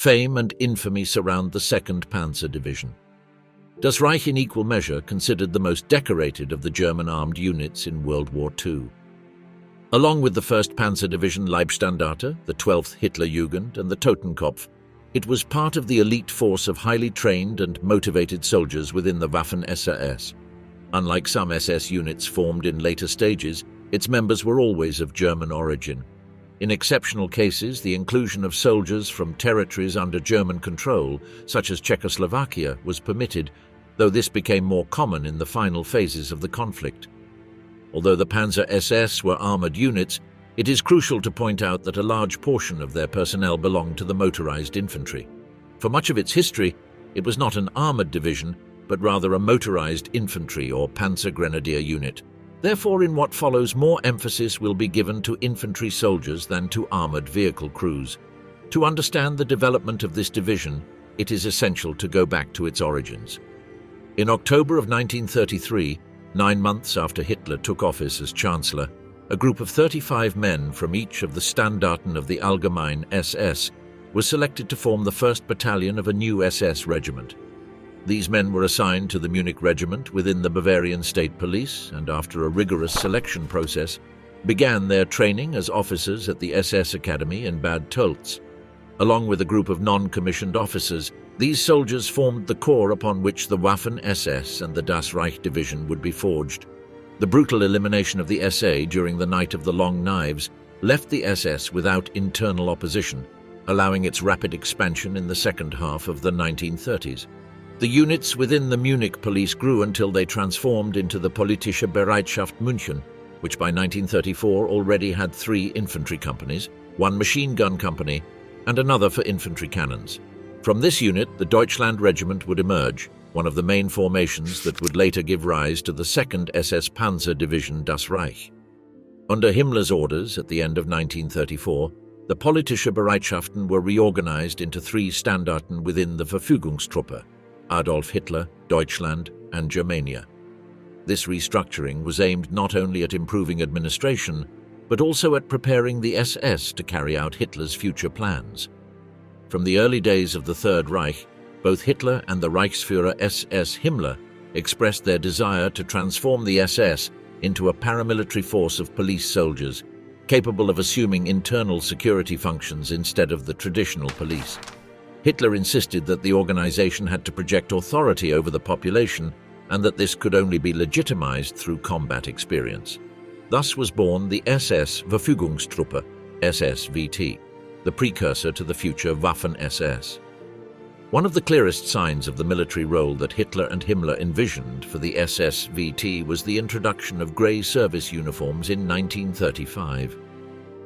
Fame and infamy surround the 2nd Panzer Division. Das Reich in equal measure considered the most decorated of the German armed units in World War II. Along with the 1st Panzer Division Leibstandarte, the 12th Hitlerjugend and the Totenkopf, it was part of the elite force of highly trained and motivated soldiers within the Waffen-SS. Unlike some SS units formed in later stages, its members were always of German origin. In exceptional cases, the inclusion of soldiers from territories under German control, such as Czechoslovakia, was permitted, though this became more common in the final phases of the conflict. Although the Panzer SS were armored units, it is crucial to point out that a large portion of their personnel belonged to the motorized infantry. For much of its history, it was not an armored division, but rather a motorized infantry or Panzer Grenadier unit. Therefore, in what follows, more emphasis will be given to infantry soldiers than to armored vehicle crews. To understand the development of this division, it is essential to go back to its origins. In October of 1933, 9 months after Hitler took office as Chancellor, a group of 35 men from each of the Standarten of the Allgemeine SS was selected to form the 1st Battalion of a new SS regiment. These men were assigned to the Munich Regiment within the Bavarian State Police and, after a rigorous selection process, began their training as officers at the SS Academy in Bad Tölz. Along with a group of non-commissioned officers, these soldiers formed the core upon which the Waffen-SS and the Das Reich Division would be forged. The brutal elimination of the SA during the Night of the Long Knives left the SS without internal opposition, allowing its rapid expansion in the second half of the 1930s. The units within the Munich police grew until they transformed into the Politische Bereitschaft München, which by 1934 already had 3 infantry companies, 1 machine gun company, and another for infantry cannons. From this unit, the Deutschland Regiment would emerge, one of the main formations that would later give rise to the 2nd SS Panzer Division Das Reich. Under Himmler's orders at the end of 1934, the Politische Bereitschaften were reorganized into 3 Standarten within the Verfügungstruppe: Adolf Hitler, Deutschland, and Germania. This restructuring was aimed not only at improving administration, but also at preparing the SS to carry out Hitler's future plans. From the early days of the Third Reich, both Hitler and the Reichsführer SS Himmler expressed their desire to transform the SS into a paramilitary force of police soldiers, capable of assuming internal security functions instead of the traditional police. Hitler insisted that the organization had to project authority over the population and that this could only be legitimized through combat experience. Thus was born the SS Verfügungstruppe, SSVT, the precursor to the future Waffen-SS. One of the clearest signs of the military role that Hitler and Himmler envisioned for the SSVT was the introduction of grey service uniforms in 1935.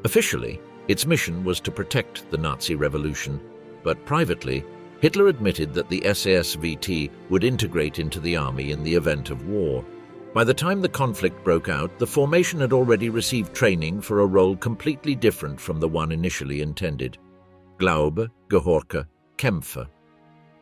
Officially, its mission was to protect the Nazi revolution, but privately, Hitler admitted that the SSVT would integrate into the army in the event of war. By the time the conflict broke out, the formation had already received training for a role completely different from the one initially intended: Glaube, Gehorche, Kämpfe.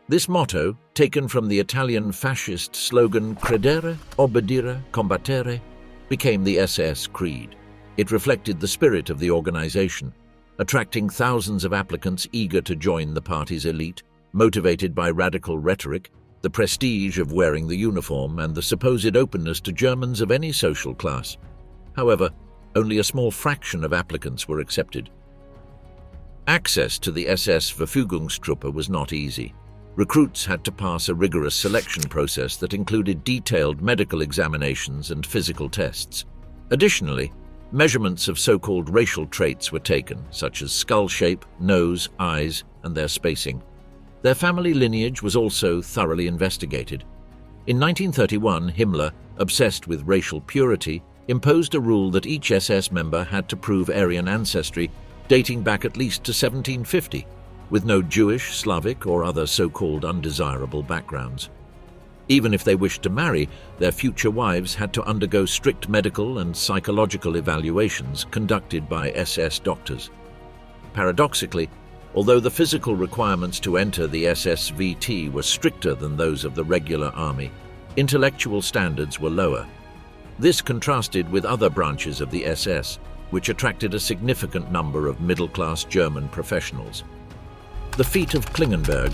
This motto, taken from the Italian fascist slogan Credere, Obbedire, Combattere, became the SS creed. It reflected the spirit of the organization, attracting thousands of applicants eager to join the party's elite, motivated by radical rhetoric, the prestige of wearing the uniform, and the supposed openness to Germans of any social class. However, only a small fraction of applicants were accepted. Access to the SS Verfügungstruppe was not easy. Recruits had to pass a rigorous selection process that included detailed medical examinations and physical tests. Additionally, measurements of so-called racial traits were taken, such as skull shape, nose, eyes, and their spacing. Their family lineage was also thoroughly investigated. In 1931, Himmler, obsessed with racial purity, imposed a rule that each SS member had to prove Aryan ancestry dating back at least to 1750, with no Jewish, Slavic, or other so-called undesirable backgrounds. Even if they wished to marry, their future wives had to undergo strict medical and psychological evaluations conducted by SS doctors. Paradoxically, although the physical requirements to enter the SSVT were stricter than those of the regular army, intellectual standards were lower. This contrasted with other branches of the SS, which attracted a significant number of middle-class German professionals. Defeat of Klingenberg,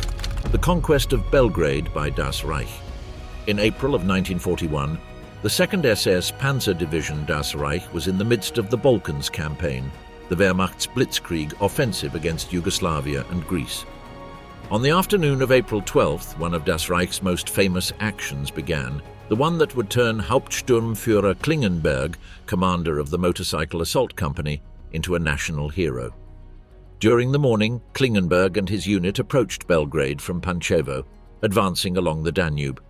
the conquest of Belgrade by Das Reich. In April of 1941, the 2nd SS Panzer Division Das Reich was in the midst of the Balkans campaign, the Wehrmacht's blitzkrieg offensive against Yugoslavia and Greece. On the afternoon of April 12th, one of Das Reich's most famous actions began, the one that would turn Hauptsturmführer Klingenberg, commander of the motorcycle assault company, into a national hero. During the morning, Klingenberg and his unit approached Belgrade from Pančevo, advancing along the Danube.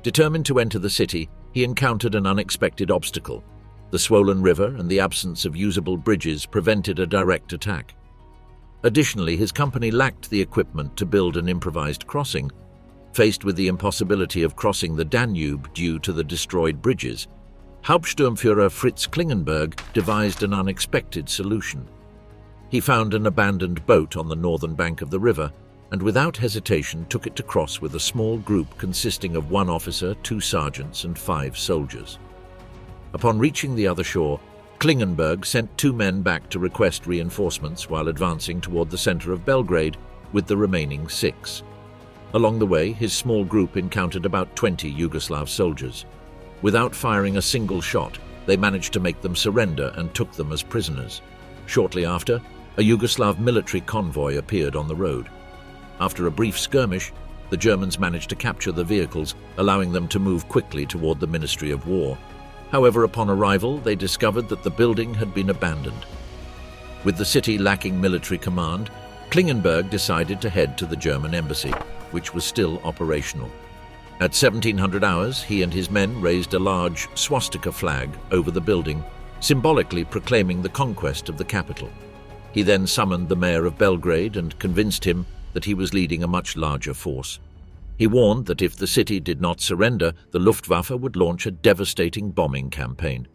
Determined to enter the city, he encountered an unexpected obstacle. The swollen river and the absence of usable bridges prevented a direct attack. Additionally, his company lacked the equipment to build an improvised crossing. Faced with the impossibility of crossing the Danube due to the destroyed bridges, Hauptsturmführer Fritz Klingenberg devised an unexpected solution. He found an abandoned boat on the northern bank of the river and without hesitation took it to cross with a small group consisting of 1 officer, 2 sergeants and 5 soldiers. Upon reaching the other shore, Klingenberg sent 2 men back to request reinforcements while advancing toward the center of Belgrade with the remaining 6. Along the way, his small group encountered about 20 Yugoslav soldiers. Without firing a single shot, they managed to make them surrender and took them as prisoners. Shortly after, a Yugoslav military convoy appeared on the road. After a brief skirmish, the Germans managed to capture the vehicles, allowing them to move quickly toward the Ministry of War. However, upon arrival, they discovered that the building had been abandoned. With the city lacking military command, Klingenberg decided to head to the German embassy, which was still operational. At 1700 hours, he and his men raised a large swastika flag over the building, symbolically proclaiming the conquest of the capital. He then summoned the mayor of Belgrade and convinced him that he was leading a much larger force. He warned that if the city did not surrender, the Luftwaffe would launch a devastating bombing campaign.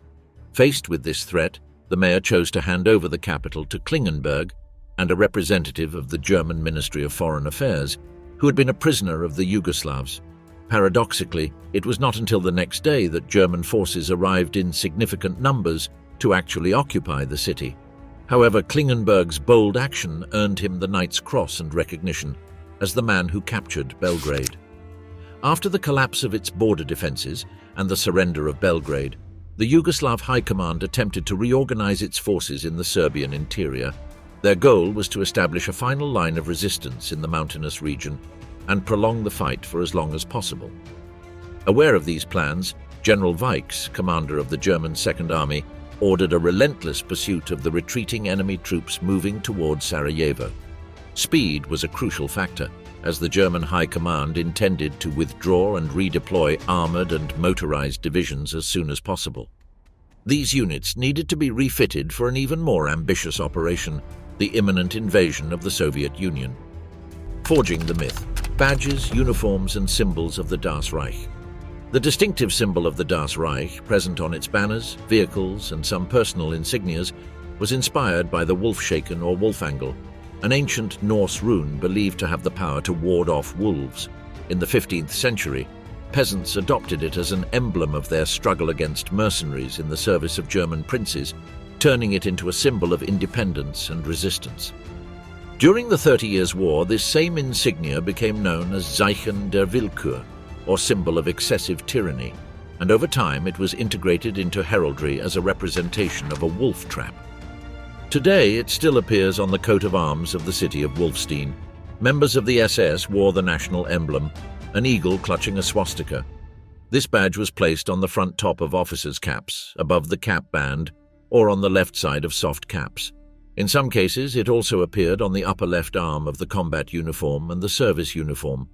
Faced with this threat, the mayor chose to hand over the capital to Klingenberg and a representative of the German Ministry of Foreign Affairs, who had been a prisoner of the Yugoslavs. Paradoxically, it was not until the next day that German forces arrived in significant numbers to actually occupy the city. However, Klingenberg's bold action earned him the Knight's Cross and recognition as the man who captured Belgrade. After the collapse of its border defenses and the surrender of Belgrade, the Yugoslav High Command attempted to reorganize its forces in the Serbian interior. Their goal was to establish a final line of resistance in the mountainous region and prolong the fight for as long as possible. Aware of these plans, General Weichs, commander of the German Second Army, ordered a relentless pursuit of the retreating enemy troops moving towards Sarajevo. Speed was a crucial factor, as the German High Command intended to withdraw and redeploy armored and motorized divisions as soon as possible. These units needed to be refitted for an even more ambitious operation, the imminent invasion of the Soviet Union. Forging the myth, badges, uniforms and symbols of the Das Reich. The distinctive symbol of the Das Reich, present on its banners, vehicles and some personal insignias, was inspired by the wolf-shaken or wolf-angle, an ancient Norse rune believed to have the power to ward off wolves. In the 15th century, peasants adopted it as an emblem of their struggle against mercenaries in the service of German princes, turning it into a symbol of independence and resistance. During the 30 Years' War, this same insignia became known as Zeichen der Willkür, or symbol of excessive tyranny, and over time it was integrated into heraldry as a representation of a wolf trap. Today, it still appears on the coat of arms of the city of Wolfstein. Members of the SS wore the national emblem, an eagle clutching a swastika. This badge was placed on the front top of officers' caps, above the cap band, or on the left side of soft caps. In some cases, it also appeared on the upper left arm of the combat uniform and the service uniform.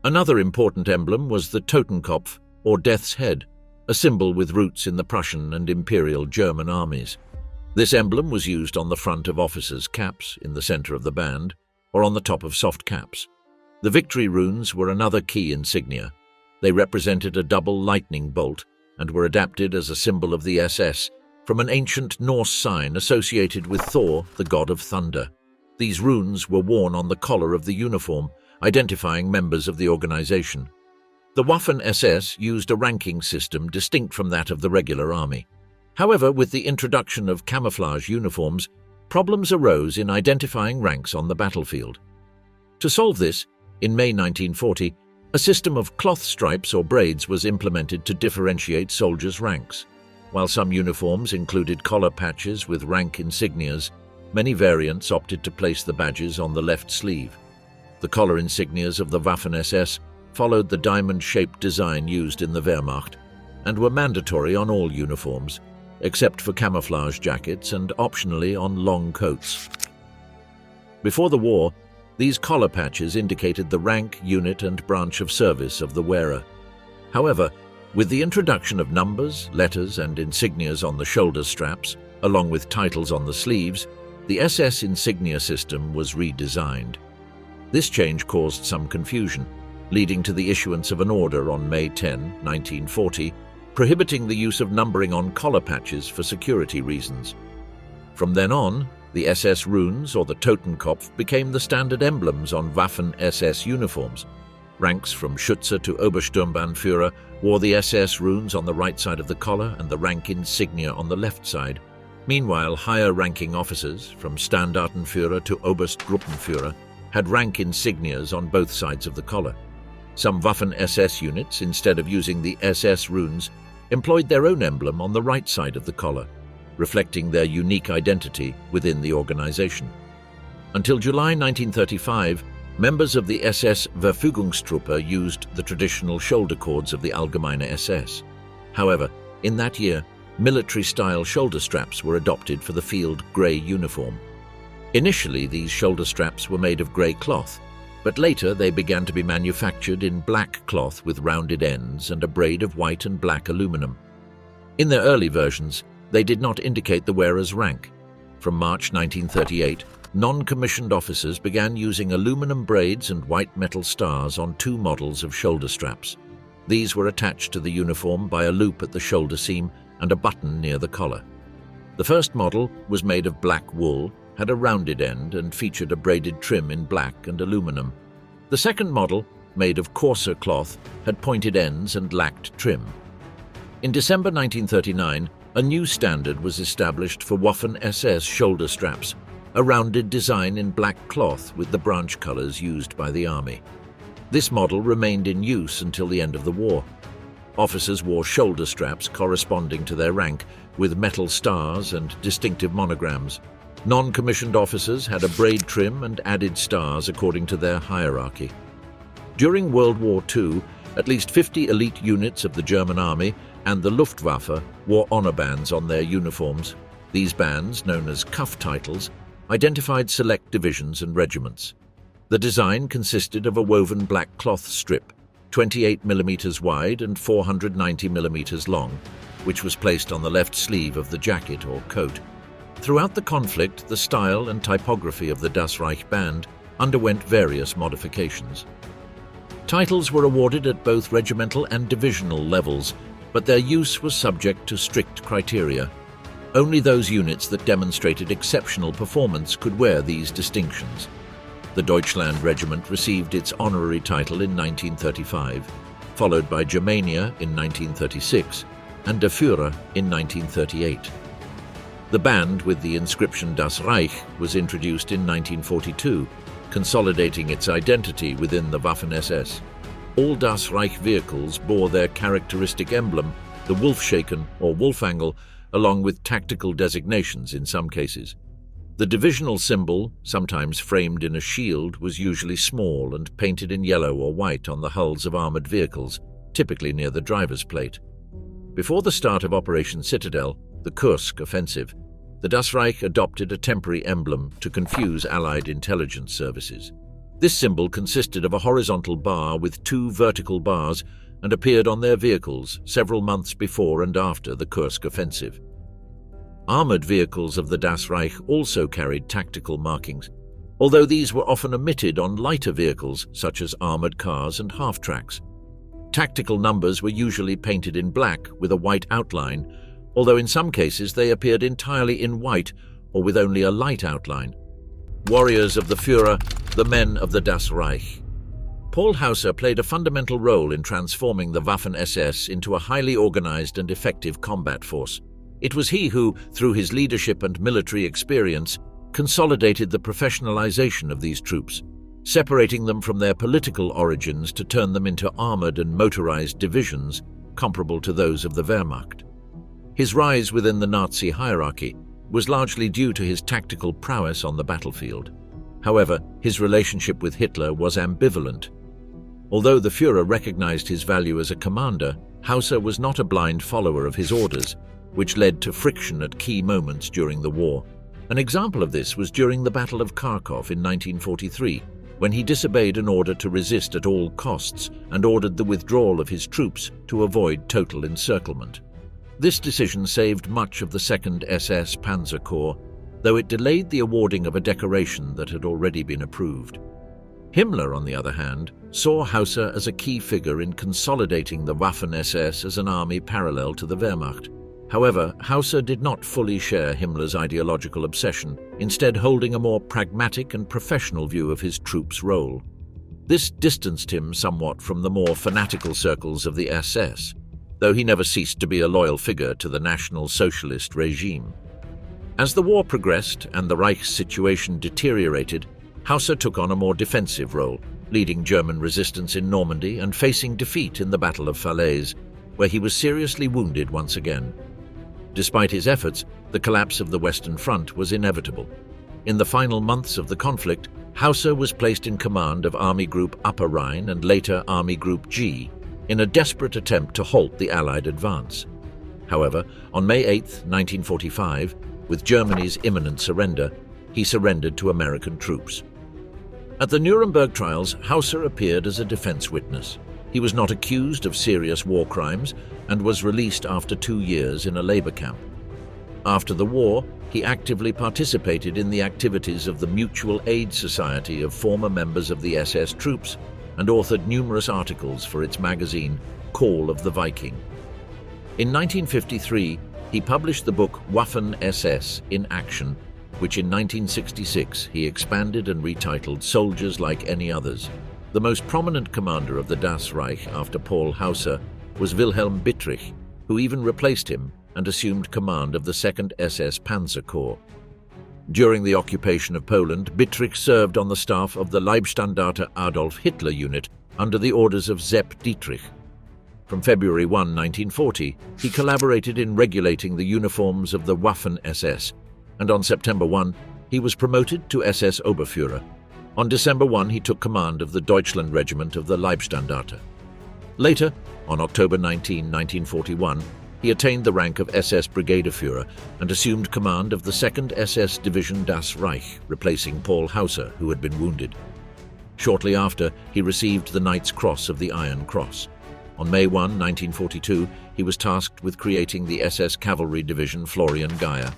Another important emblem was the Totenkopf, or Death's Head, a symbol with roots in the Prussian and Imperial German armies. This emblem was used on the front of officers' caps, in the center of the band, or on the top of soft caps. The victory runes were another key insignia. They represented a double lightning bolt and were adapted as a symbol of the SS from an ancient Norse sign associated with Thor, the god of thunder. These runes were worn on the collar of the uniform, identifying members of the organization. The Waffen-SS used a ranking system distinct from that of the regular army. However, with the introduction of camouflage uniforms, problems arose in identifying ranks on the battlefield. To solve this, in May 1940, a system of cloth stripes or braids was implemented to differentiate soldiers' ranks. While some uniforms included collar patches with rank insignias, many variants opted to place the badges on the left sleeve. The collar insignias of the Waffen-SS followed the diamond-shaped design used in the Wehrmacht and were mandatory on all uniforms, except for camouflage jackets and optionally on long coats. Before the war, these collar patches indicated the rank, unit, and branch of service of the wearer. However, with the introduction of numbers, letters, and insignias on the shoulder straps, along with titles on the sleeves, the SS insignia system was redesigned. This change caused some confusion, leading to the issuance of an order on May 10, 1940, prohibiting the use of numbering on collar patches for security reasons. From then on, the SS runes or the Totenkopf became the standard emblems on Waffen-SS uniforms. Ranks from Schütze to Obersturmbannführer wore the SS runes on the right side of the collar and the rank insignia on the left side. Meanwhile, higher-ranking officers, from Standartenführer to Oberstgruppenführer, had rank insignias on both sides of the collar. Some Waffen-SS units, instead of using the SS runes, employed their own emblem on the right side of the collar, reflecting their unique identity within the organization. Until July 1935, members of the SS Verfügungstruppe used the traditional shoulder cords of the Allgemeine SS. However, in that year, military-style shoulder straps were adopted for the field grey uniform. Initially, these shoulder straps were made of grey cloth, but later they began to be manufactured in black cloth with rounded ends and a braid of white and black aluminum. In their early versions, they did not indicate the wearer's rank. From March 1938, non-commissioned officers began using aluminum braids and white metal stars on two models of shoulder straps. These were attached to the uniform by a loop at the shoulder seam and a button near the collar. The first model was made of black wool, had a rounded end and featured a braided trim in black and aluminum. The second model, made of coarser cloth, had pointed ends and lacked trim. In December 1939, a new standard was established for Waffen-SS shoulder straps, a rounded design in black cloth with the branch colors used by the army. This model remained in use until the end of the war. Officers wore shoulder straps corresponding to their rank, with metal stars and distinctive monograms. Non-commissioned officers had a braid trim and added stars according to their hierarchy. During World War II, at least 50 elite units of the German army and the Luftwaffe wore honor bands on their uniforms. These bands, known as cuff titles, identified select divisions and regiments. The design consisted of a woven black cloth strip, 28 mm wide and 490 mm long, which was placed on the left sleeve of the jacket or coat. Throughout the conflict, the style and typography of the Das Reich band underwent various modifications. Titles were awarded at both regimental and divisional levels, but their use was subject to strict criteria. Only those units that demonstrated exceptional performance could wear these distinctions. The Deutschland Regiment received its honorary title in 1935, followed by Germania in 1936 and Der Führer in 1938. The band with the inscription Das Reich was introduced in 1942, consolidating its identity within the Waffen-SS. All Das Reich vehicles bore their characteristic emblem, the Wolfshaken or Wolfangle, along with tactical designations in some cases. The divisional symbol, sometimes framed in a shield, was usually small and painted in yellow or white on the hulls of armored vehicles, typically near the driver's plate. Before the start of Operation Citadel, the Kursk offensive, the Das Reich adopted a temporary emblem to confuse Allied intelligence services. This symbol consisted of a horizontal bar with two vertical bars and appeared on their vehicles several months before and after the Kursk offensive. Armored vehicles of the Das Reich also carried tactical markings, although these were often omitted on lighter vehicles such as armored cars and half-tracks. Tactical numbers were usually painted in black with a white outline, although in some cases they appeared entirely in white or with only a light outline. Warriors of the Führer, the men of the Das Reich. Paul Hausser played a fundamental role in transforming the Waffen-SS into a highly organized and effective combat force. It was he who, through his leadership and military experience, consolidated the professionalization of these troops, separating them from their political origins to turn them into armored and motorized divisions comparable to those of the Wehrmacht. His rise within the Nazi hierarchy was largely due to his tactical prowess on the battlefield. However, his relationship with Hitler was ambivalent. Although the Führer recognized his value as a commander, Hausser was not a blind follower of his orders, which led to friction at key moments during the war. An example of this was during the Battle of Kharkov in 1943, when he disobeyed an order to resist at all costs and ordered the withdrawal of his troops to avoid total encirclement. This decision saved much of the 2nd SS Panzer Corps, though it delayed the awarding of a decoration that had already been approved. Himmler, on the other hand, saw Hausser as a key figure in consolidating the Waffen-SS as an army parallel to the Wehrmacht. However, Hausser did not fully share Himmler's ideological obsession, instead holding a more pragmatic and professional view of his troops' role. This distanced him somewhat from the more fanatical circles of the SS, though he never ceased to be a loyal figure to the National Socialist regime. As the war progressed and the Reich's situation deteriorated, Hausser took on a more defensive role, leading German resistance in Normandy and facing defeat in the Battle of Falaise, where he was seriously wounded once again. Despite his efforts, the collapse of the Western Front was inevitable. In the final months of the conflict, Hausser was placed in command of Army Group Upper Rhine and later Army Group G in a desperate attempt to halt the Allied advance. However, on May 8, 1945, with Germany's imminent surrender, he surrendered to American troops. At the Nuremberg trials, Hausser appeared as a defense witness. He was not accused of serious war crimes and was released after 2 years in a labor camp. After the war, he actively participated in the activities of the Mutual Aid Society of former members of the SS troops and authored numerous articles for its magazine, Call of the Viking. In 1953, he published the book Waffen-SS in Action, which in 1966 he expanded and retitled Soldiers Like Any Others. The most prominent commander of the Das Reich after Paul Hausser was Wilhelm Bittrich, who even replaced him and assumed command of the 2nd SS Panzer Corps. During the occupation of Poland, Bittrich served on the staff of the Leibstandarte Adolf Hitler unit under the orders of Sepp Dietrich. From February 1, 1940, he collaborated in regulating the uniforms of the Waffen-SS, and on September 1, he was promoted to SS Oberführer. On December 1, he took command of the Deutschland Regiment of the Leibstandarte. Later, on October 19, 1941, he attained the rank of SS Brigadeführer and assumed command of the 2nd SS Division Das Reich, replacing Paul Hausser, who had been wounded. Shortly after, he received the Knight's Cross of the Iron Cross. On May 1, 1942, he was tasked with creating the SS Cavalry Division Florian Geyer.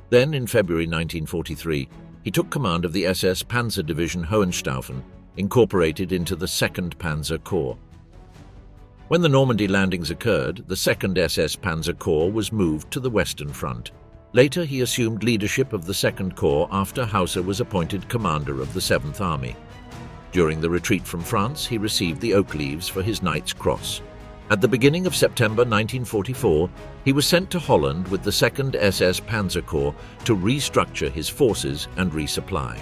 Then, in February 1943, he took command of the SS Panzer Division Hohenstaufen, incorporated into the 2nd Panzer Corps. When the Normandy landings occurred, the 2nd SS Panzer Corps was moved to the Western Front. Later, he assumed leadership of the 2nd Corps after Hausser was appointed commander of the 7th Army. During the retreat from France, he received the Oak Leaves for his Knight's Cross. At the beginning of September 1944, he was sent to Holland with the 2nd SS Panzer Corps to restructure his forces and resupply.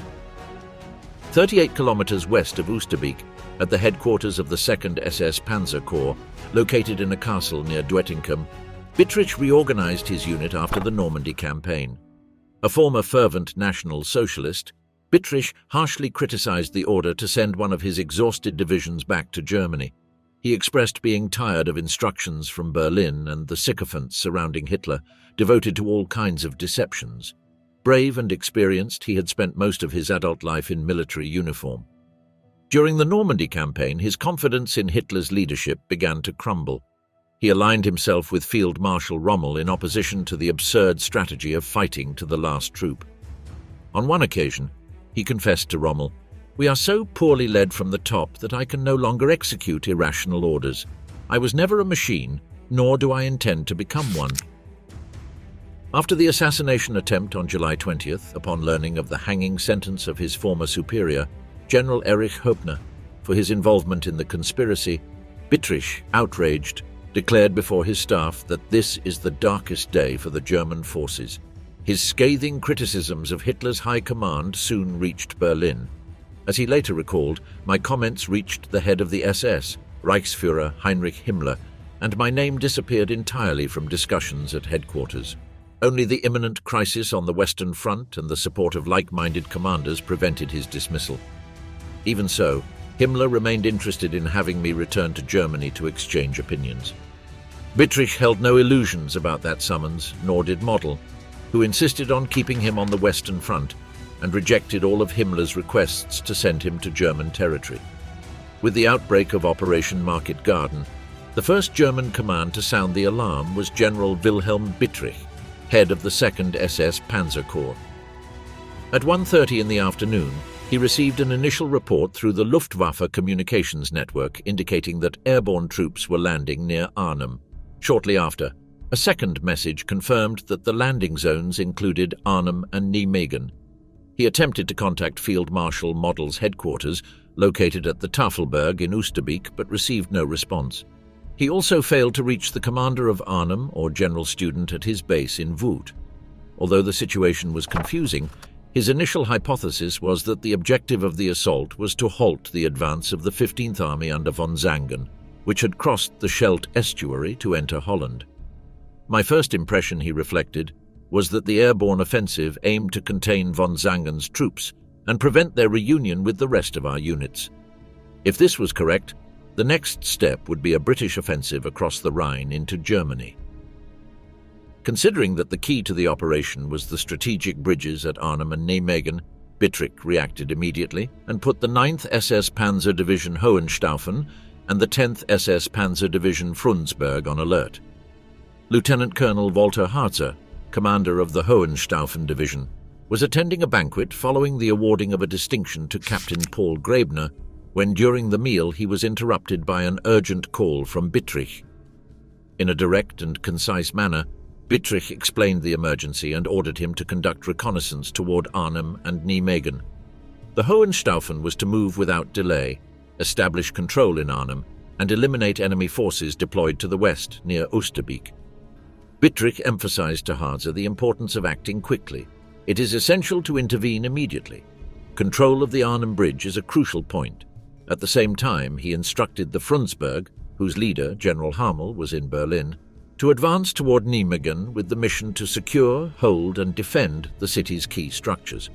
38 kilometers west of Oosterbeek, at the headquarters of the 2nd SS Panzer Corps, located in a castle near Doetinchem, Bittrich reorganized his unit after the Normandy campaign. A former fervent National Socialist, Bittrich harshly criticized the order to send one of his exhausted divisions back to Germany. He expressed being tired of instructions from Berlin and the sycophants surrounding Hitler, devoted to all kinds of deceptions. Brave and experienced, he had spent most of his adult life in military uniform. During the Normandy campaign, his confidence in Hitler's leadership began to crumble. He aligned himself with Field Marshal Rommel in opposition to the absurd strategy of fighting to the last troop. On one occasion, he confessed to Rommel, "We are so poorly led from the top that I can no longer execute irrational orders. I was never a machine, nor do I intend to become one." After the assassination attempt on July 20th, upon learning of the hanging sentence of his former superior, General Erich Höppner, for his involvement in the conspiracy, Bittrich, outraged, declared before his staff that this is the darkest day for the German forces. His scathing criticisms of Hitler's high command soon reached Berlin. As he later recalled, my comments reached the head of the SS, Reichsführer Heinrich Himmler, and my name disappeared entirely from discussions at headquarters. Only the imminent crisis on the Western Front and the support of like-minded commanders prevented his dismissal. Even so, Himmler remained interested in having me return to Germany to exchange opinions. Bittrich held no illusions about that summons, nor did Model, who insisted on keeping him on the Western Front and rejected all of Himmler's requests to send him to German territory. With the outbreak of Operation Market Garden, the first German command to sound the alarm was General Wilhelm Bittrich, head of the 2nd SS Panzer Corps. At 1:30 in the afternoon, he received an initial report through the Luftwaffe communications network indicating that airborne troops were landing near Arnhem. Shortly after, a second message confirmed that the landing zones included Arnhem and Nijmegen. He attempted to contact Field Marshal Model's headquarters, located at the Tafelberg in Oosterbeek, but received no response. He also failed to reach the commander of Arnhem or general student at his base in Wood. Although the situation was confusing, his initial hypothesis was that the objective of the assault was to halt the advance of the 15th Army under von Zangen, which had crossed the Scheldt estuary to enter Holland. My first impression, he reflected, was that the airborne offensive aimed to contain von Zangen's troops and prevent their reunion with the rest of our units. If this was correct, the next step would be a British offensive across the Rhine into Germany. Considering that the key to the operation was the strategic bridges at Arnhem and Nijmegen, Bittrich reacted immediately and put the 9th SS Panzer Division Hohenstaufen and the 10th SS Panzer Division Frundsberg on alert. Lieutenant Colonel Walter Hausser, commander of the Hohenstaufen Division, was attending a banquet following the awarding of a distinction to Captain Paul Gräbner when during the meal he was interrupted by an urgent call from Bittrich. In a direct and concise manner, Bittrich explained the emergency and ordered him to conduct reconnaissance toward Arnhem and Nijmegen. The Hohenstaufen was to move without delay, establish control in Arnhem, and eliminate enemy forces deployed to the west near Oosterbeek. Bittrich emphasized to Hausser the importance of acting quickly. It is essential to intervene immediately. Control of the Arnhem Bridge is a crucial point. At the same time, he instructed the Frundsberg, whose leader, General Hamel, was in Berlin, to advance toward Nijmegen with the mission to secure, hold, and defend the city's key structures.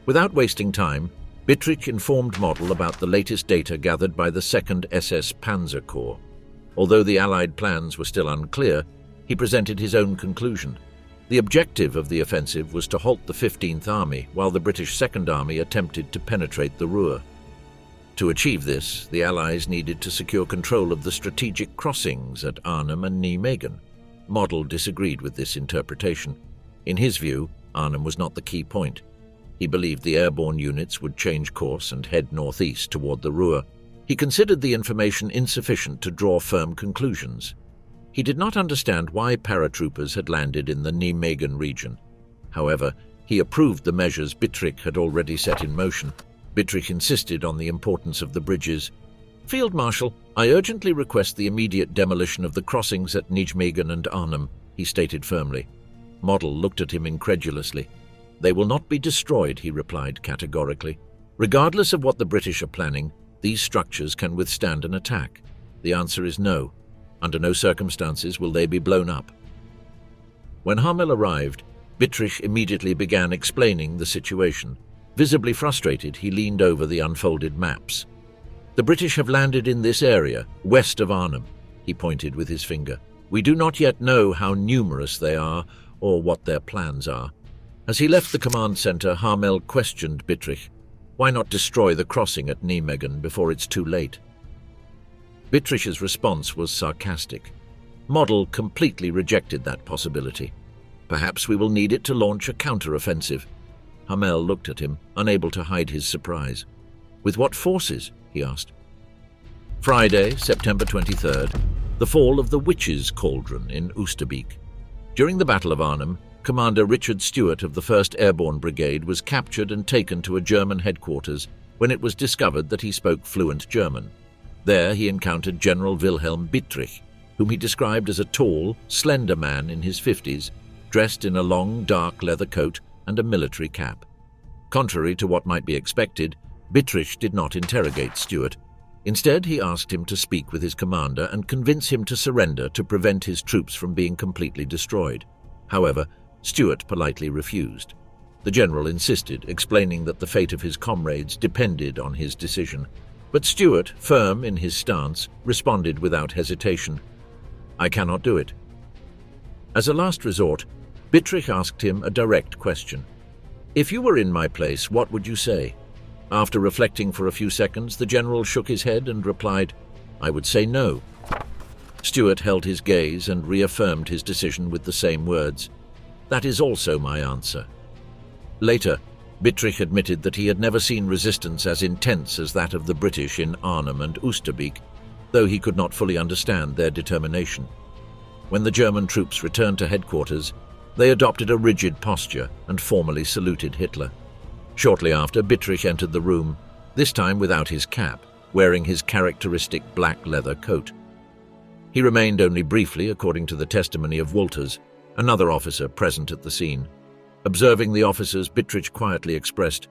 Without wasting time, Bittrich informed Model about the latest data gathered by the 2nd SS Panzer Corps. Although the Allied plans were still unclear, he presented his own conclusion. The objective of the offensive was to halt the 15th Army while the British 2nd Army attempted to penetrate the Ruhr. To achieve this, the Allies needed to secure control of the strategic crossings at Arnhem and Nijmegen. Model disagreed with this interpretation. In his view, Arnhem was not the key point. He believed the airborne units would change course and head northeast toward the Ruhr. He considered the information insufficient to draw firm conclusions. He did not understand why paratroopers had landed in the Nijmegen region. However, he approved the measures Bittrich had already set in motion. Bittrich insisted on the importance of the bridges. "Field Marshal, I urgently request the immediate demolition of the crossings at Nijmegen and Arnhem," he stated firmly. Model looked at him incredulously. "They will not be destroyed," he replied categorically. "Regardless of what the British are planning, these structures can withstand an attack. The answer is no. Under no circumstances will they be blown up." When Hamel arrived, Bittrich immediately began explaining the situation. Visibly frustrated, he leaned over the unfolded maps. "The British have landed in this area, west of Arnhem," he pointed with his finger. "We do not yet know how numerous they are or what their plans are." As he left the command center, Hamel questioned Bittrich. "Why not destroy the crossing at Nijmegen before it's too late?" Bittrich's response was sarcastic. Model completely rejected that possibility. "Perhaps we will need it to launch a counter-offensive." Hamel looked at him, unable to hide his surprise. "With what forces?" he asked. Friday, September 23rd, the fall of the Witches' Cauldron in Oosterbeek. During the Battle of Arnhem, Commander Richard Stewart of the 1st Airborne Brigade was captured and taken to a German headquarters when it was discovered that he spoke fluent German. There he encountered General Wilhelm Bittrich, whom he described as a tall, slender man in his 50s, dressed in a long, dark leather coat and a military cap. Contrary to what might be expected, Bittrich did not interrogate Stuart. Instead, he asked him to speak with his commander and convince him to surrender to prevent his troops from being completely destroyed. However, Stuart politely refused. The general insisted, explaining that the fate of his comrades depended on his decision. But Stuart, firm in his stance, responded without hesitation, "I cannot do it." As a last resort, Bittrich asked him a direct question. "If you were in my place, what would you say?" After reflecting for a few seconds, the general shook his head and replied, "I would say no." Stuart held his gaze and reaffirmed his decision with the same words, "That is also my answer." Later, Bittrich admitted that he had never seen resistance as intense as that of the British in Arnhem and Oosterbeek, though he could not fully understand their determination. When the German troops returned to headquarters, they adopted a rigid posture and formally saluted Hitler. Shortly after, Bittrich entered the room, this time without his cap, wearing his characteristic black leather coat. He remained only briefly, according to the testimony of Wolters, another officer present at the scene. Observing the officers, Bittrich quietly expressed,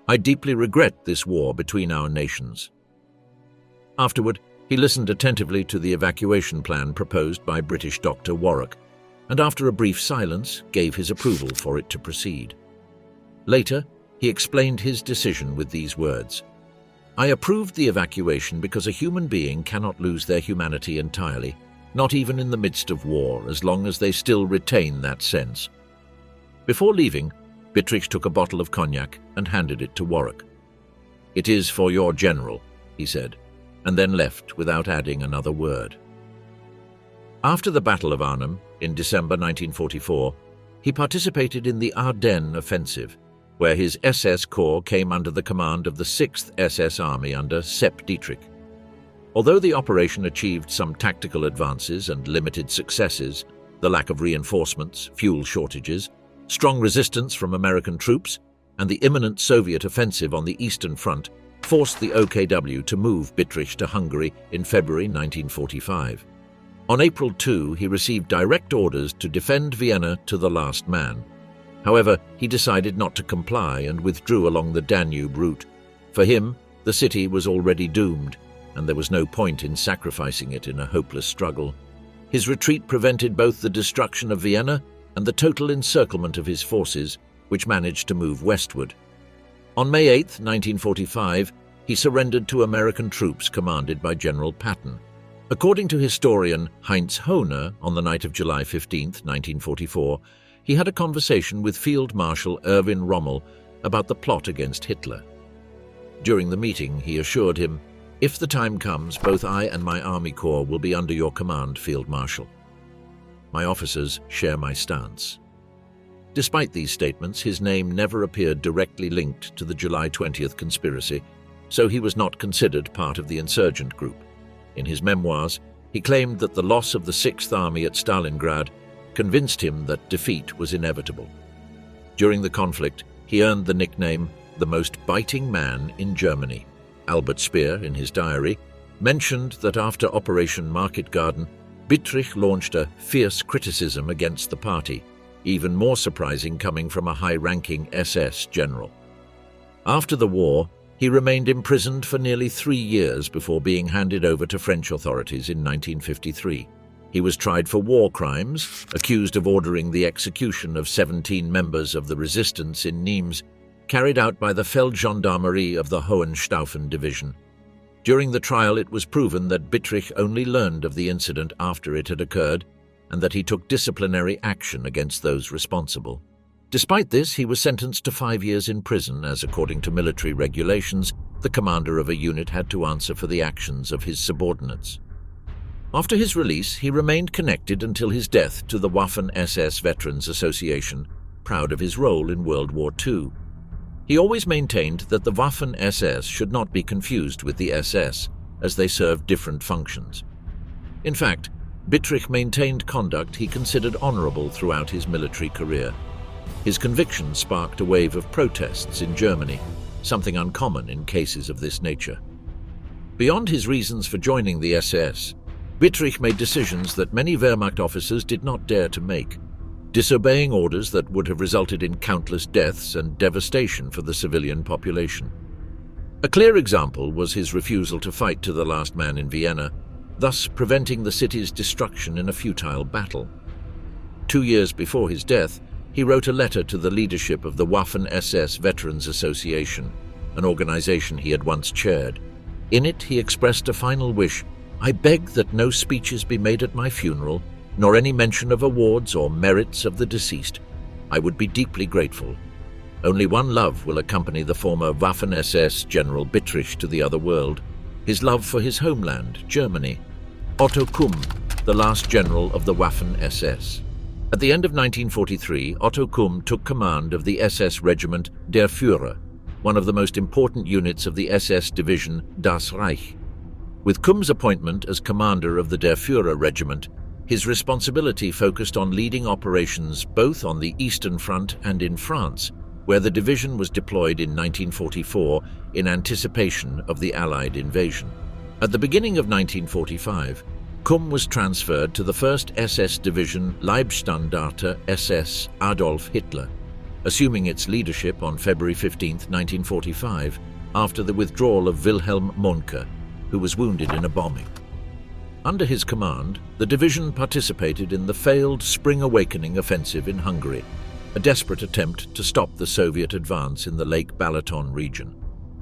"I deeply regret this war between our nations." Afterward, he listened attentively to the evacuation plan proposed by British Dr. Warwick, and after a brief silence, gave his approval for it to proceed. Later, he explained his decision with these words, "I approved the evacuation because a human being cannot lose their humanity entirely, not even in the midst of war, as long as they still retain that sense." Before leaving, Bittrich took a bottle of cognac and handed it to Warwick. "It is for your general," he said, and then left without adding another word. After the Battle of Arnhem, in December 1944, he participated in the Ardennes offensive, where his SS Corps came under the command of the 6th SS Army under Sepp Dietrich. Although the operation achieved some tactical advances and limited successes, the lack of reinforcements, fuel shortages, strong resistance from American troops, and the imminent Soviet offensive on the Eastern Front forced the OKW to move Bittrich to Hungary in February 1945. On April 2, he received direct orders to defend Vienna to the last man. However, he decided not to comply and withdrew along the Danube route. For him, the city was already doomed, and there was no point in sacrificing it in a hopeless struggle. His retreat prevented both the destruction of Vienna and the total encirclement of his forces, which managed to move westward. On May 8, 1945, he surrendered to American troops commanded by General Patton. According to historian Heinz Hohner, on the night of July 15, 1944, he had a conversation with Field Marshal Erwin Rommel about the plot against Hitler. During the meeting, he assured him, "If the time comes, both I and my army corps will be under your command, Field Marshal. My officers share my stance." Despite these statements, his name never appeared directly linked to the July 20th conspiracy, so he was not considered part of the insurgent group. In his memoirs, he claimed that the loss of the 6th Army at Stalingrad convinced him that defeat was inevitable. During the conflict, he earned the nickname "the most biting man in Germany." Albert Speer, in his diary, mentioned that after Operation Market Garden, Bittrich launched a fierce criticism against the party, even more surprising coming from a high-ranking SS general. After the war, he remained imprisoned for nearly 3 years before being handed over to French authorities in 1953. He was tried for war crimes, accused of ordering the execution of 17 members of the resistance in Nimes, carried out by the Feldgendarmerie of the Hohenstaufen Division. During the trial, it was proven that Bittrich only learned of the incident after it had occurred, and that he took disciplinary action against those responsible. Despite this, he was sentenced to 5 years in prison as, according to military regulations, the commander of a unit had to answer for the actions of his subordinates. After his release, he remained connected until his death to the Waffen-SS Veterans Association, proud of his role in World War II. He always maintained that the Waffen-SS should not be confused with the SS, as they served different functions. In fact, Bittrich maintained conduct he considered honorable throughout his military career. His conviction sparked a wave of protests in Germany, something uncommon in cases of this nature. Beyond his reasons for joining the SS, Bittrich made decisions that many Wehrmacht officers did not dare to make, disobeying orders that would have resulted in countless deaths and devastation for the civilian population. A clear example was his refusal to fight to the last man in Vienna, thus preventing the city's destruction in a futile battle. 2 years before his death, he wrote a letter to the leadership of the Waffen-SS Veterans Association, an organization he had once chaired. In it, he expressed a final wish: "I beg that no speeches be made at my funeral, nor any mention of awards or merits of the deceased. I would be deeply grateful. Only one love will accompany the former Waffen-SS General Bittrich to the other world: his love for his homeland, Germany. Otto Kumm, the last general of the Waffen-SS." At the end of 1943, Otto Kumm took command of the SS regiment Der Führer, one of the most important units of the SS division Das Reich. With Kumm's appointment as commander of the Der Führer regiment, his responsibility focused on leading operations both on the Eastern Front and in France, where the division was deployed in 1944 in anticipation of the Allied invasion. At the beginning of 1945, Kumm was transferred to the 1st SS Division Leibstandarte SS Adolf Hitler, assuming its leadership on February 15, 1945, after the withdrawal of Wilhelm Mohnke, who was wounded in a bombing. Under his command, the division participated in the failed Spring Awakening offensive in Hungary, a desperate attempt to stop the Soviet advance in the Lake Balaton region.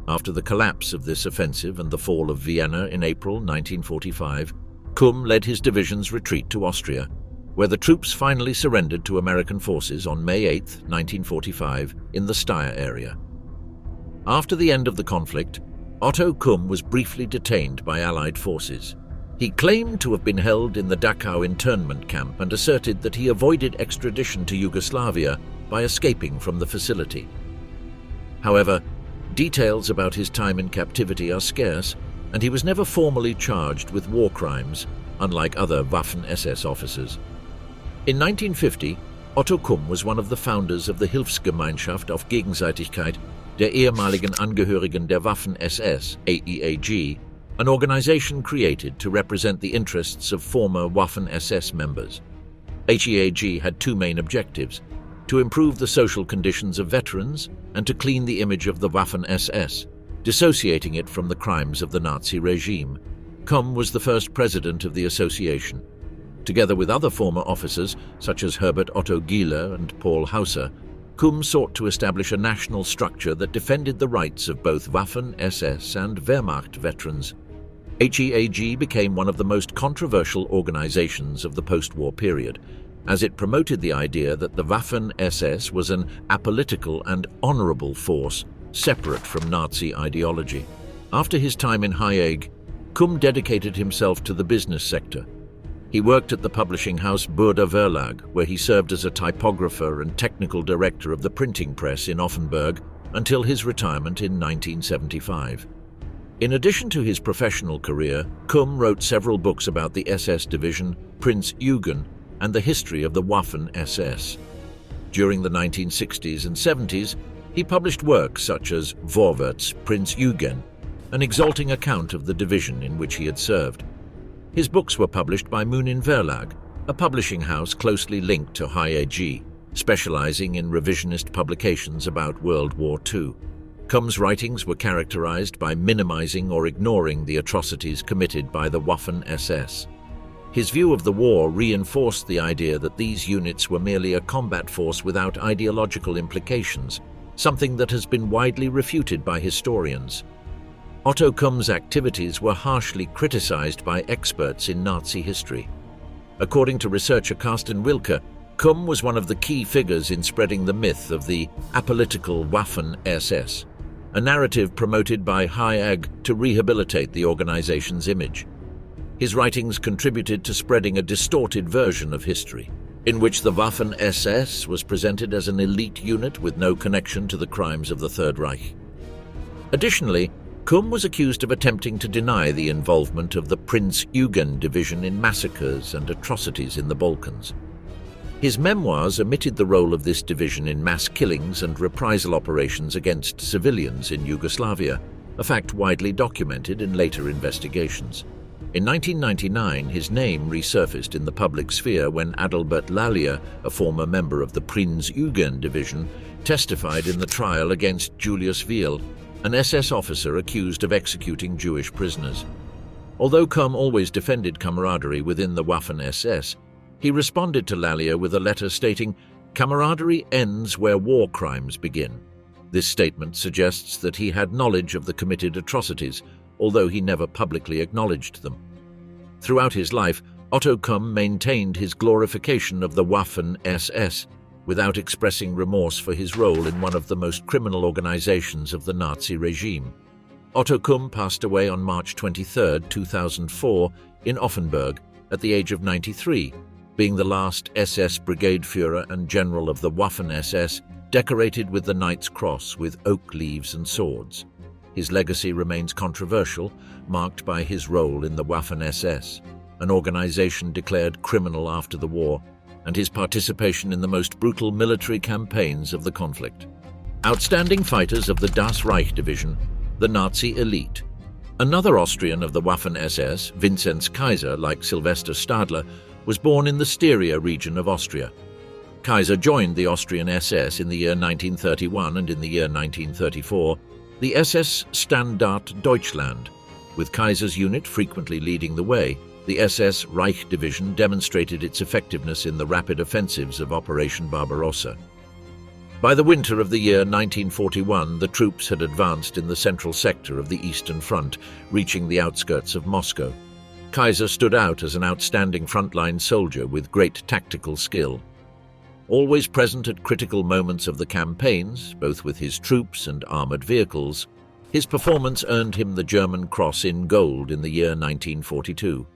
After the collapse of this offensive and the fall of Vienna in April 1945, Kumm led his division's retreat to Austria, where the troops finally surrendered to American forces on May 8, 1945, in the Steyr area. After the end of the conflict, Otto Kumm was briefly detained by Allied forces. He claimed to have been held in the Dachau internment camp and asserted that he avoided extradition to Yugoslavia by escaping from the facility. However, details about his time in captivity are scarce, and he was never formally charged with war crimes, unlike other Waffen-SS officers. In 1950, Otto Kumm was one of the founders of the Hilfsgemeinschaft auf Gegenseitigkeit der ehemaligen Angehörigen der Waffen-SS, AEAG, an organization created to represent the interests of former Waffen-SS members. HEAG had two main objectives: to improve the social conditions of veterans and to clean the image of the Waffen-SS, dissociating it from the crimes of the Nazi regime. Kumm was the first president of the association. Together with other former officers, such as Herbert Otto Gieler and Paul Hausser, Kumm sought to establish a national structure that defended the rights of both Waffen-SS and Wehrmacht veterans. HEAG became one of the most controversial organizations of the post-war period, as it promoted the idea that the Waffen-SS was an apolitical and honorable force, separate from Nazi ideology. After his time in Hague, Kumm dedicated himself to the business sector. He worked at the publishing house Burda Verlag, where he served as a typographer and technical director of the printing press in Offenburg until his retirement in 1975. In addition to his professional career, Kumm wrote several books about the SS division, Prinz Eugen, and the history of the Waffen-SS. During the 1960s and 70s, he published works such as Vorwärts, Prinz Eugen, an exalting account of the division in which he had served. His books were published by Munin Verlag, a publishing house closely linked to HEAG, specializing in revisionist publications about World War II. Kumm's writings were characterized by minimizing or ignoring the atrocities committed by the Waffen-SS. His view of the war reinforced the idea that these units were merely a combat force without ideological implications, something that has been widely refuted by historians. Otto Kumm's activities were harshly criticized by experts in Nazi history. According to researcher Carsten Wilke, Kumm was one of the key figures in spreading the myth of the apolitical Waffen-SS, a narrative promoted by HEAG to rehabilitate the organization's image. His writings contributed to spreading a distorted version of history, in which the Waffen-SS was presented as an elite unit with no connection to the crimes of the Third Reich. Additionally, Kumm was accused of attempting to deny the involvement of the Prinz Eugen division in massacres and atrocities in the Balkans. His memoirs omitted the role of this division in mass killings and reprisal operations against civilians in Yugoslavia, a fact widely documented in later investigations. In 1999, his name resurfaced in the public sphere when Adalbert Lallier, a former member of the Prinz Eugen division, testified in the trial against Julius Viel. an SS officer accused of executing Jewish prisoners. Although Kumm always defended camaraderie within the Waffen-SS, he responded to Lallier with a letter stating, "Camaraderie ends where war crimes begin." This statement suggests that he had knowledge of the committed atrocities, although he never publicly acknowledged them. Throughout his life, Otto Kumm maintained his glorification of the Waffen-SS, without expressing remorse for his role in one of the most criminal organizations of the Nazi regime. Otto Kumm passed away on March 23, 2004, in Offenburg, at the age of 93, being the last SS Brigade Führer and General of the Waffen-SS, decorated with the Knight's Cross with oak leaves and swords. His legacy remains controversial, marked by his role in the Waffen-SS, an organization declared criminal after the war, and his participation in the most brutal military campaigns of the conflict. Outstanding fighters of the Das Reich Division, the Nazi elite. Another Austrian of the Waffen-SS, Vinzenz Kaiser, like Sylvester Stadler, was born in the Styria region of Austria. Kaiser joined the Austrian SS in the year 1931 and in the year 1934, the SS Standard Deutschland. With Kaiser's unit frequently leading the way, the SS Reich Division demonstrated its effectiveness in the rapid offensives of Operation Barbarossa. By the winter of the year 1941, the troops had advanced in the central sector of the Eastern Front, reaching the outskirts of Moscow. Kaiser stood out as an outstanding frontline soldier with great tactical skill. Always present at critical moments of the campaigns, both with his troops and armored vehicles, his performance earned him the German Cross in Gold in the year 1942.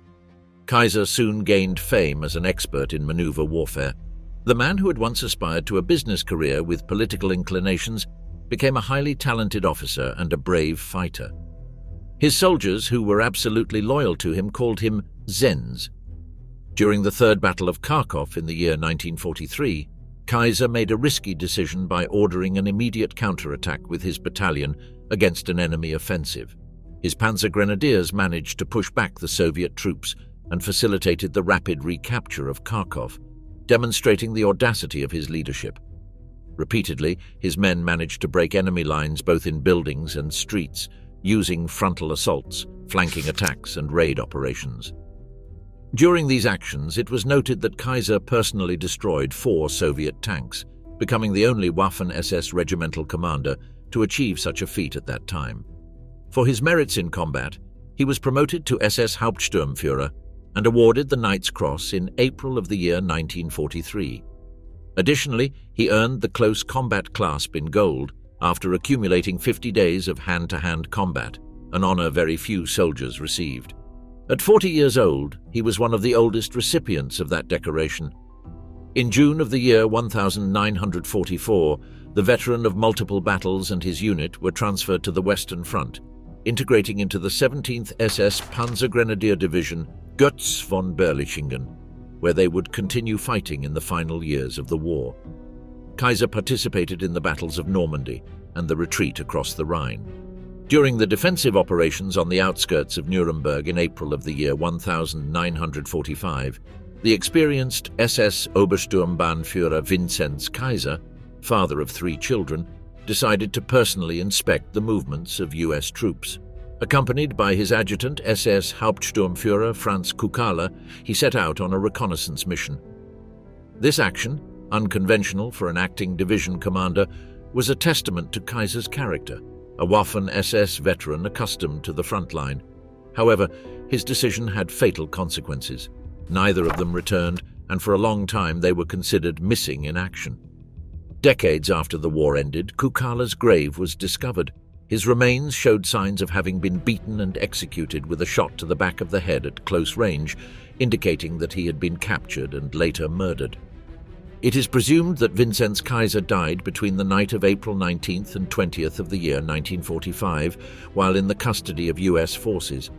Kaiser soon gained fame as an expert in maneuver warfare. The man who had once aspired to a business career with political inclinations became a highly talented officer and a brave fighter. His soldiers, who were absolutely loyal to him, called him Zenz. During the Third Battle of Kharkov in the year 1943, Kaiser made a risky decision by ordering an immediate counterattack with his battalion against an enemy offensive. His Panzer Grenadiers managed to push back the Soviet troops and facilitated the rapid recapture of Kharkov, demonstrating the audacity of his leadership. Repeatedly, his men managed to break enemy lines both in buildings and streets, using frontal assaults, flanking attacks, and raid operations. During these actions, it was noted that Kaiser personally destroyed 4 Soviet tanks, becoming the only Waffen-SS regimental commander to achieve such a feat at that time. For his merits in combat, he was promoted to SS Hauptsturmführer and awarded the Knight's Cross in April of the year 1943. Additionally, he earned the Close Combat Clasp in Gold after accumulating 50 days of hand-to-hand combat, an honor very few soldiers received. At 40 years old, he was one of the oldest recipients of that decoration. In June of the year 1944, the veteran of multiple battles and his unit were transferred to the Western Front, integrating into the 17th SS Panzer Grenadier Division Götz von Berlichingen, where they would continue fighting in the final years of the war. Kaiser participated in the battles of Normandy and the retreat across the Rhine. During the defensive operations on the outskirts of Nuremberg in April of the year 1945, the experienced SS Obersturmbannführer Vinzenz Kaiser, father of 3 children, decided to personally inspect the movements of US troops. Accompanied by his adjutant, SS Hauptsturmführer Franz Kukala, he set out on a reconnaissance mission. This action, unconventional for an acting division commander, was a testament to Kaiser's character, a Waffen-SS veteran accustomed to the front line. However, his decision had fatal consequences. Neither of them returned, and for a long time they were considered missing in action. Decades after the war ended, Kukala's grave was discovered. His remains showed signs of having been beaten and executed with a shot to the back of the head at close range, indicating that he had been captured and later murdered. It is presumed that Vinzenz Kaiser died between the night of April 19th and 20th of the year 1945, while in the custody of US forces.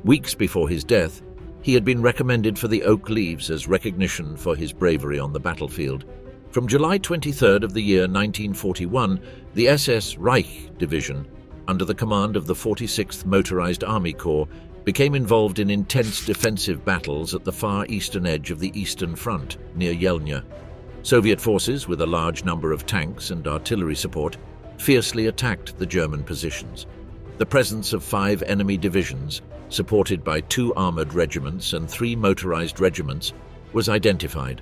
Weeks before his death, he had been recommended for the Oak Leaves as recognition for his bravery on the battlefield. From July 23rd of the year 1941, the SS Reich Division, under the command of the 46th Motorized Army Corps, became involved in intense defensive battles at the far eastern edge of the Eastern Front, near Yelnya. Soviet forces, with a large number of tanks and artillery support, fiercely attacked the German positions. The presence of 5 enemy divisions, supported by 2 armored regiments and 3 motorized regiments, was identified.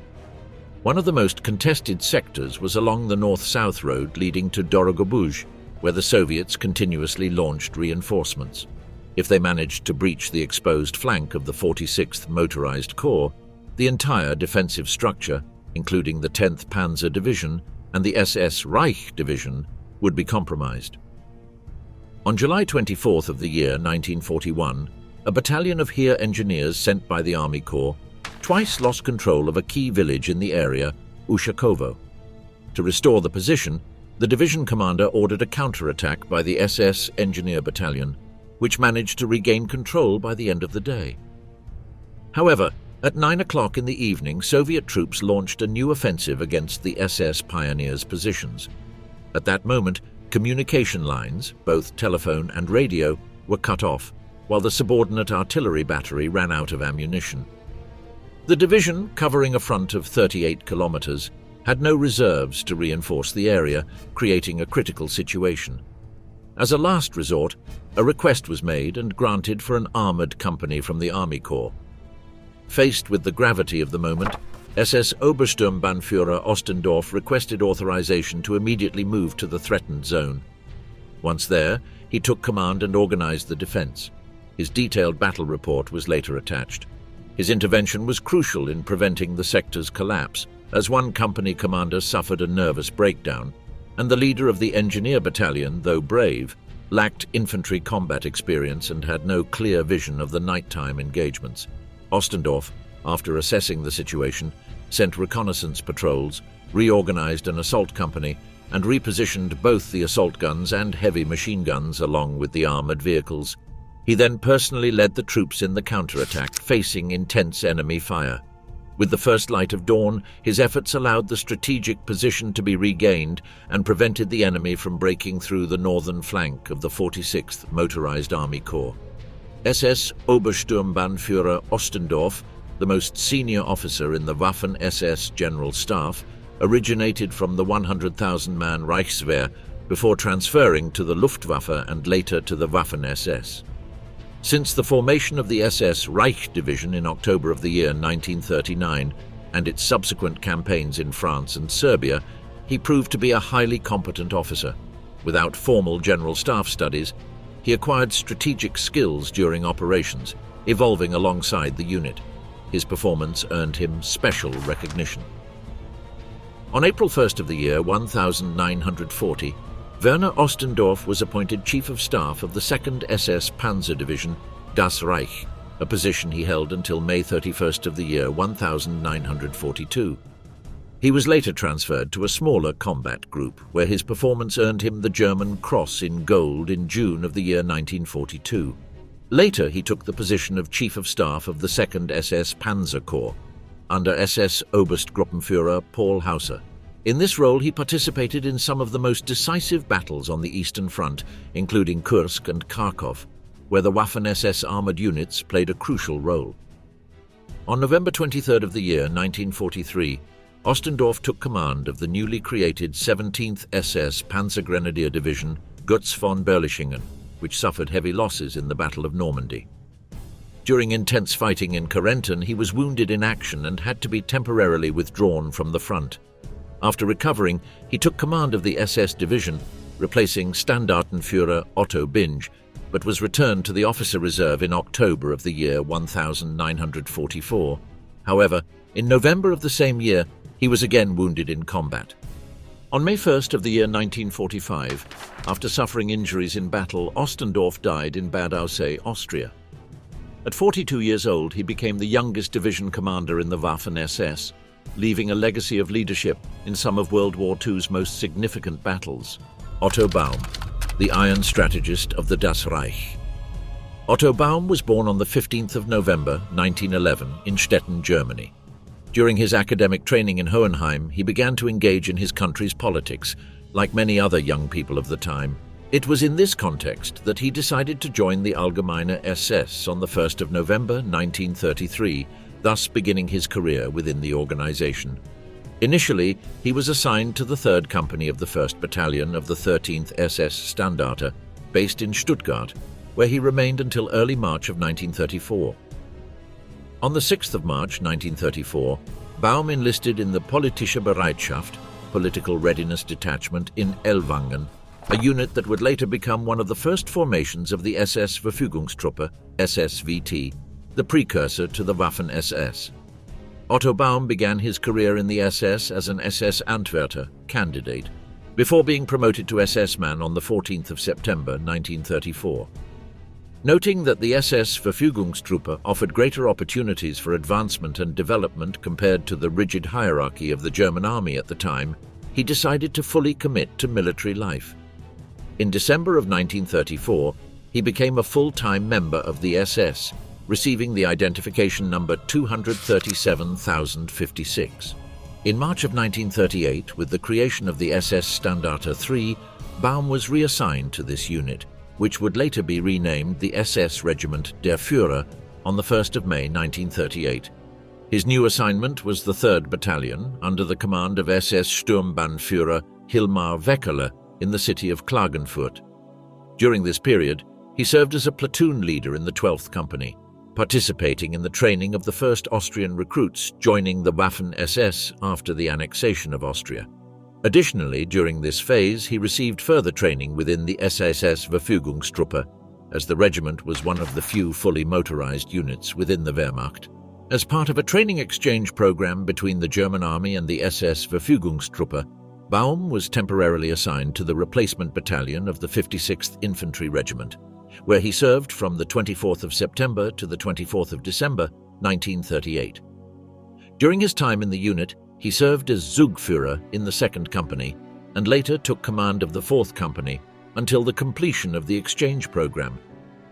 One of the most contested sectors was along the north-south road leading to Dorogobuj, where the Soviets continuously launched reinforcements. If they managed to breach the exposed flank of the 46th Motorized Corps, the entire defensive structure, including the 10th Panzer Division and the SS Reich Division, would be compromised. On July 24th of the year 1941, a battalion of Heer engineers sent by the Army Corps twice lost control of a key village in the area, Ushakovo. To restore the position, the division commander ordered a counterattack by the SS Engineer Battalion, which managed to regain control by the end of the day. However, at 9 o'clock in the evening, Soviet troops launched a new offensive against the SS Pioneers' positions. At that moment, communication lines, both telephone and radio, were cut off, while the subordinate artillery battery ran out of ammunition. The division, covering a front of 38 kilometers, had no reserves to reinforce the area, creating a critical situation. As a last resort, a request was made and granted for an armored company from the Army Corps. Faced with the gravity of the moment, SS Obersturmbannführer Ostendorf requested authorization to immediately move to the threatened zone. Once there, he took command and organized the defense. His detailed battle report was later attached. His intervention was crucial in preventing the sector's collapse, as one company commander suffered a nervous breakdown, and the leader of the engineer battalion, though brave, lacked infantry combat experience and had no clear vision of the nighttime engagements. Ostendorf, after assessing the situation, sent reconnaissance patrols, reorganized an assault company, and repositioned both the assault guns and heavy machine guns along with the armored vehicles. He then personally led the troops in the counterattack, facing intense enemy fire. With the first light of dawn, his efforts allowed the strategic position to be regained and prevented the enemy from breaking through the northern flank of the 46th Motorized Army Corps. SS Obersturmbannführer Ostendorf, the most senior officer in the Waffen-SS General Staff, originated from the 100,000-man Reichswehr before transferring to the Luftwaffe and later to the Waffen-SS. Since the formation of the SS Reich Division in October of the year 1939 and its subsequent campaigns in France and Serbia, he proved to be a highly competent officer. Without formal general staff studies, he acquired strategic skills during operations, evolving alongside the unit. His performance earned him special recognition. On April 1st of the year 1940, Werner Ostendorf was appointed Chief of Staff of the 2nd SS Panzer Division, Das Reich, a position he held until May 31st of the year 1942. He was later transferred to a smaller combat group, where his performance earned him the German Cross in Gold in June of the year 1942. Later, he took the position of Chief of Staff of the 2nd SS Panzer Corps, under SS Oberstgruppenführer Paul Hausser. In this role, he participated in some of the most decisive battles on the Eastern Front, including Kursk and Kharkov, where the Waffen-SS armored units played a crucial role. On November 23rd of the year 1943, Ostendorf took command of the newly created 17th SS Panzergrenadier Division Götz von Berlichingen, which suffered heavy losses in the Battle of Normandy. During intense fighting in Carentan, he was wounded in action and had to be temporarily withdrawn from the front. After recovering, he took command of the SS division, replacing Standartenführer Otto Binge, but was returned to the officer reserve in October of the year 1944. However, in November of the same year, he was again wounded in combat. On May 1st of the year 1945, after suffering injuries in battle, Ostendorf died in Bad Aussee, Austria. At 42 years old, he became the youngest division commander in the Waffen-SS, leaving a legacy of leadership in some of World War II's most significant battles. Otto Baum, the iron strategist of the Das Reich. Otto Baum was born on the 15th of November 1911 in Stettin, Germany. During his academic training in Hohenheim, he began to engage in his country's politics, like many other young people of the time. It was in this context that he decided to join the Allgemeine SS on the 1st of November 1933, thus beginning his career within the organization. Initially, he was assigned to the 3rd Company of the 1st Battalion of the 13th SS Standarte, based in Stuttgart, where he remained until early March of 1934. On the 6th of March 1934, Baum enlisted in the Politische Bereitschaft, Political Readiness Detachment in Ellwangen, a unit that would later become one of the first formations of the SS Verfügungstruppe, SSVT, the precursor to the Waffen-SS. Otto Baum began his career in the SS as an SS Antwerper candidate, before being promoted to SS man on the 14th of September 1934. Noting that the SS Verfügungstruppe offered greater opportunities for advancement and development compared to the rigid hierarchy of the German army at the time, he decided to fully commit to military life. In December of 1934, he became a full-time member of the SS, receiving the identification number 237,056. In March of 1938, with the creation of the SS Standarte III, Baum was reassigned to this unit, which would later be renamed the SS Regiment Der Führer on the 1st of May 1938. His new assignment was the 3rd Battalion, under the command of SS Sturmbannführer Hilmar Weckerle in the city of Klagenfurt. During this period, he served as a platoon leader in the 12th Company, participating in the training of the first Austrian recruits joining the Waffen-SS after the annexation of Austria. Additionally, during this phase, he received further training within the SS Verfügungstruppe, as the regiment was one of the few fully motorized units within the Wehrmacht. As part of a training exchange program between the German Army and the SS Verfügungstruppe, Baum was temporarily assigned to the replacement battalion of the 56th Infantry Regiment, where he served from the 24th of September to the 24th of December 1938. During his time in the unit, he served as Zugführer in the 2nd Company and later took command of the 4th Company until the completion of the exchange program.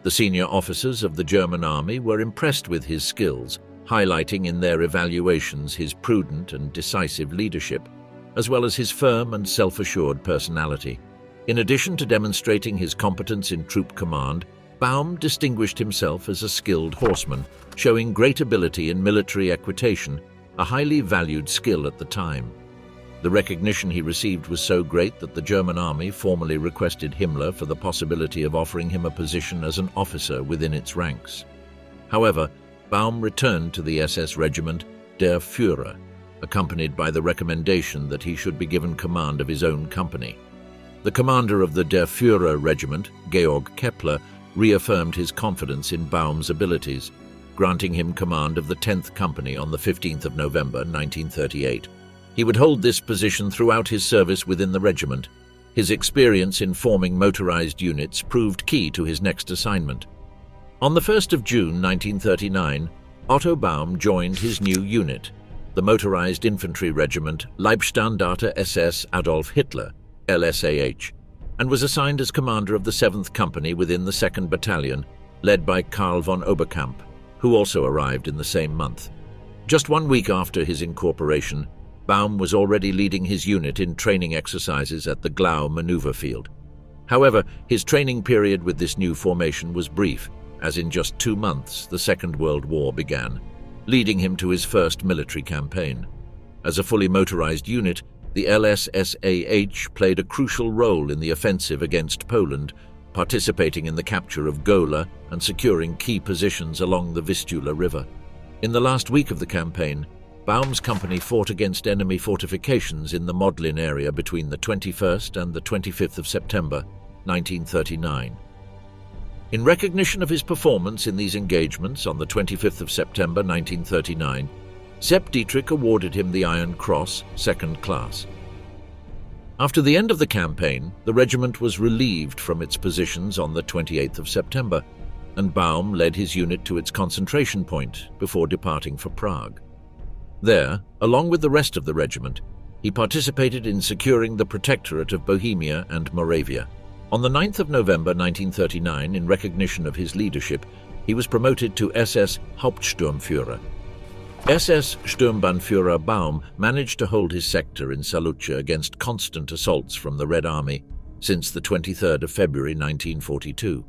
The senior officers of the German army were impressed with his skills, highlighting in their evaluations his prudent and decisive leadership, as well as his firm and self-assured personality. In addition to demonstrating his competence in troop command, Baum distinguished himself as a skilled horseman, showing great ability in military equitation, a highly valued skill at the time. The recognition he received was so great that the German army formally requested Himmler for the possibility of offering him a position as an officer within its ranks. However, Baum returned to the SS regiment Der Führer, accompanied by the recommendation that he should be given command of his own company. The commander of the Der Führer regiment, Georg Kepler, reaffirmed his confidence in Baum's abilities, granting him command of the 10th Company on the 15th of November 1938. He would hold this position throughout his service within the regiment. His experience in forming motorized units proved key to his next assignment. On the 1st of June 1939, Otto Baum joined his new unit, the motorized infantry regiment Leibstandarte SS Adolf Hitler, LSAH, and was assigned as commander of the 7th Company within the 2nd Battalion, led by Karl von Oberkamp, who also arrived in the same month. Just 1 week after his incorporation, Baum was already leading his unit in training exercises at the Glau maneuver field. However, his training period with this new formation was brief, as in just 2 months the Second World War began, leading him to his first military campaign. As a fully motorized unit, the LSSAH played a crucial role in the offensive against Poland, participating in the capture of Gola and securing key positions along the Vistula River. In the last week of the campaign, Baum's company fought against enemy fortifications in the Modlin area between the 21st and the 25th of September, 1939. In recognition of his performance in these engagements on the 25th of September 1939, Sepp Dietrich awarded him the Iron Cross, 2nd class. After the end of the campaign, the regiment was relieved from its positions on the 28th of September, and Baum led his unit to its concentration point before departing for Prague. There, along with the rest of the regiment, he participated in securing the Protectorate of Bohemia and Moravia. On the 9th of November 1939, in recognition of his leadership, he was promoted to SS Hauptsturmführer. SS Sturmbannführer Baum managed to hold his sector in Salucha against constant assaults from the Red Army since the 23rd of February 1942.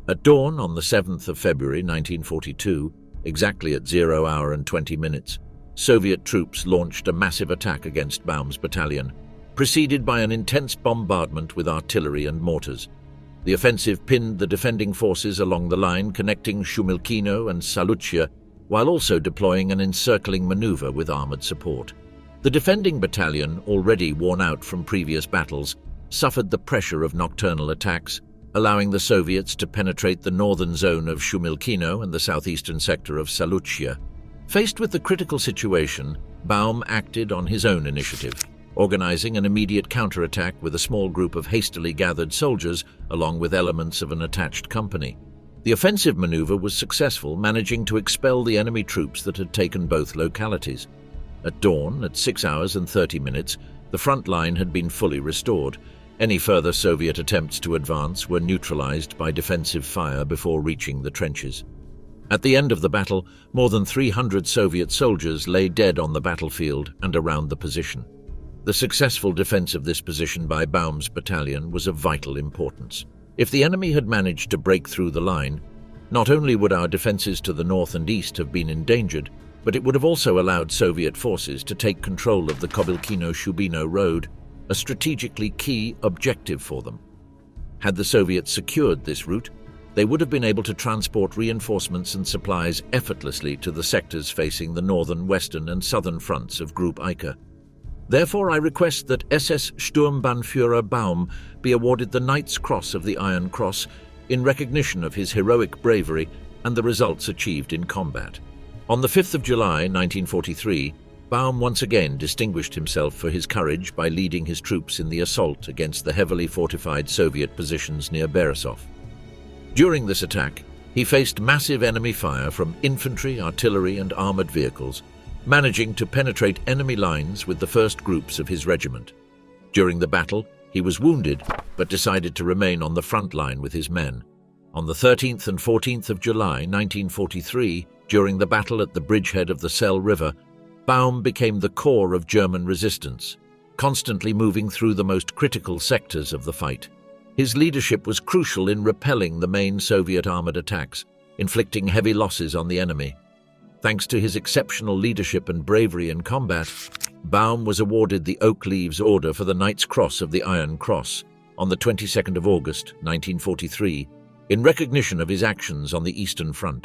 At dawn on the 7th of February 1942, exactly at 0 hour and 20 minutes, Soviet troops launched a massive attack against Baum's battalion, preceded by an intense bombardment with artillery and mortars. The offensive pinned the defending forces along the line connecting Shumilkino and Salucia, while also deploying an encircling maneuver with armoured support. The defending battalion, already worn out from previous battles, suffered the pressure of nocturnal attacks, allowing the Soviets to penetrate the northern zone of Shumilkino and the southeastern sector of Salucia. Faced with the critical situation, Baum acted on his own initiative, organizing an immediate counterattack with a small group of hastily gathered soldiers along with elements of an attached company. The offensive maneuver was successful, managing to expel the enemy troops that had taken both localities. At dawn, at 6 hours and 30 minutes, the front line had been fully restored. Any further Soviet attempts to advance were neutralized by defensive fire before reaching the trenches. At the end of the battle, more than 300 Soviet soldiers lay dead on the battlefield and around the position. The successful defense of this position by Baum's battalion was of vital importance. If the enemy had managed to break through the line, not only would our defenses to the north and east have been endangered, but it would have also allowed Soviet forces to take control of the Kobilkino-Shubino road, a strategically key objective for them. Had the Soviets secured this route, they would have been able to transport reinforcements and supplies effortlessly to the sectors facing the northern, western and southern fronts of Group Eike. Therefore, I request that SS Sturmbannführer Baum be awarded the Knight's Cross of the Iron Cross in recognition of his heroic bravery and the results achieved in combat. On the 5th of July 1943, Baum once again distinguished himself for his courage by leading his troops in the assault against the heavily fortified Soviet positions near Beresov. During this attack, he faced massive enemy fire from infantry, artillery and armoured vehicles, managing to penetrate enemy lines with the first groups of his regiment. During the battle, he was wounded, but decided to remain on the front line with his men. On the 13th and 14th of July 1943, during the battle at the bridgehead of the Sel River, Baum became the core of German resistance, constantly moving through the most critical sectors of the fight. His leadership was crucial in repelling the main Soviet armoured attacks, inflicting heavy losses on the enemy. Thanks to his exceptional leadership and bravery in combat, Baum was awarded the Oak Leaves Order for the Knight's Cross of the Iron Cross on the 22nd of August 1943, in recognition of his actions on the Eastern Front.